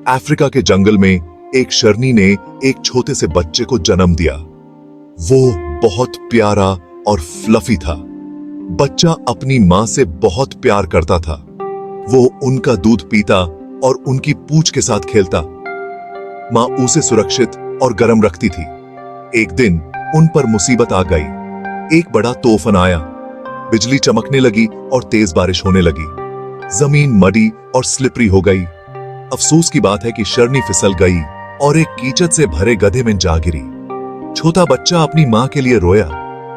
Africa के जंगल में एक शेरनी ने एक छोटे से बच्चे को जन्म दिया। वो बहुत प्यारा और फ्लफी था। बच्चा अपनी मां से बहुत प्यार करता था। वो उनका दूध पीता और उनकी पूंछ के साथ खेलता। मां उसे सुरक्षित और गर्म रखती थी। एक दिन उन पर मुसीबत आ गई। एक बड़ा तूफान आया। बिजली चमकने लगी और तेज बारिश होने लगी। जमीन मडी और स्लिपरी हो गई। अफसोस की बात है कि शेरनी फिसल गई और एक कीचड़ से भरे गड्ढे में जा गिरी। छोटा बच्चा अपनी मां के लिए रोया,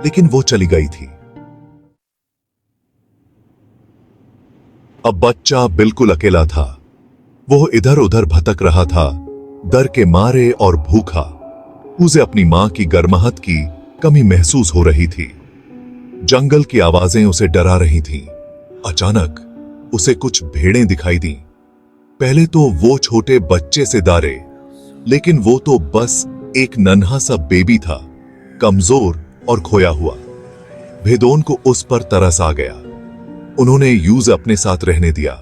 लेकिन वो चली गई थी। अब बच्चा बिल्कुल अकेला था। वो इधर उधर भटक रहा था, डर के मारे और भूखा। उसे अपनी मां की गर्माहट की कमी महसूस हो रही थी। जंगल की आवाजें उसे डरा रही थीं। अचानक उसे कुछ भेड़ें दिखाई दी। पहले तो वो छोटे बच्चे से डरे, लेकिन वो तो बस एक नन्हा सा बेबी था, कमजोर और खोया हुआ। भेदों को उस पर तरस आ गया। उन्होंने यूज अपने साथ रहने दिया।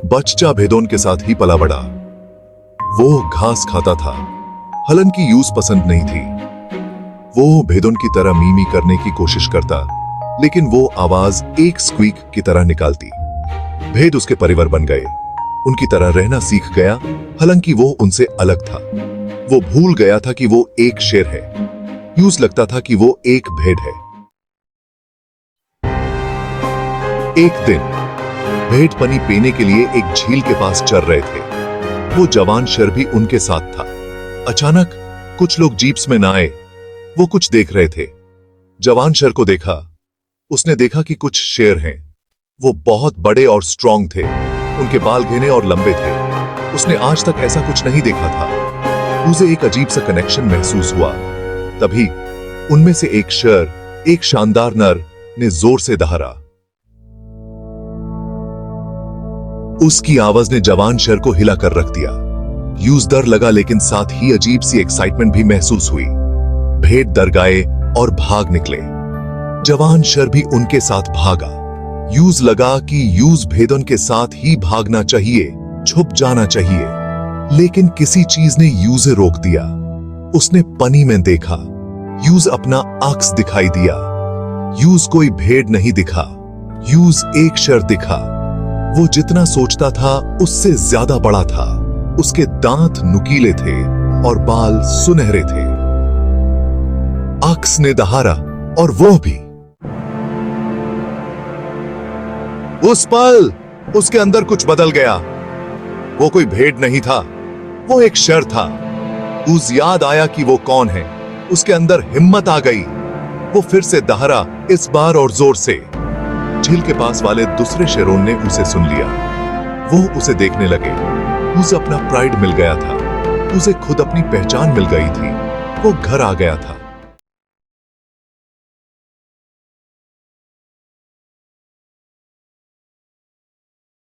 बच्चा भेदों के साथ ही पला बढ़ा। वो घास खाता था। हालांकि यूज पसंद नहीं थी। वो भेदों की तरह मीमी करने की कोशिश करता, लेकिन वो आवाज एक स्क्वीक की तरह निकालती। भेद उसके परिवार बन गए। उनकी तरह रहना सीख गया। हालांकि वो उनसे अलग था। वो भूल गया था कि वो एक शेर है। यूज लगता था कि वो एक भेड़ है। एक दिन भेड़ पानी पीने के लिए एक झील के पास चल रहे थे। वो जवान शेर भी उनके साथ था। अचानक कुछ लोग जीप्स में न आए। वो कुछ देख रहे थे। जवान शेर को देखा। उसने देखा कि कुछ शेर हैं। वो बहुत बड़े और स्ट्रांग थे। उनके बाल घने और लंबे थे। उसने आज तक ऐसा कुछ नहीं देखा था। उसे एक अजीब सा कनेक्शन महसूस हुआ। तभी उनमें से एक शेर, एक शानदार नर, ने जोर से दहाड़ा। उसकी आवाज ने जवान शेर को हिला कर रख दिया। यूज डर लगा, लेकिन साथ ही अजीब सी एक्साइटमेंट भी महसूस हुई। भेड़ डर गए और भाग निकले। जवान शेर भी उनके साथ भागा। यूज लगा कि यूज भेदों के साथ ही भागना चाहिए, छुप जाना चाहिए, लेकिन किसी चीज ने यूज रोक दिया। उसने पानी में देखा। यूज अपना अक्स दिखाई दिया। यूज कोई भेड़ नहीं दिखा। यूज एक शेर दिखा। वो जितना सोचता था उससे ज्यादा बड़ा था। उसके दांत नुकीले थे और बाल सुनहरे थे। अक्स ने दहाड़ा और वो भी। उस पल उसके अंदर कुछ बदल गया। वो कोई भेड़ नहीं था, वो एक शेर था। उस याद आया कि वो कौन है। उसके अंदर हिम्मत आ गई। वो फिर से दहाड़ा, इस बार और जोर से। झील के पास वाले दूसरे शेरों ने उसे सुन लिया। वो उसे देखने लगे। उसे अपना प्राइड मिल गया था। उसे खुद अपनी पहचान मिल गई थी। वो घर आ गया था।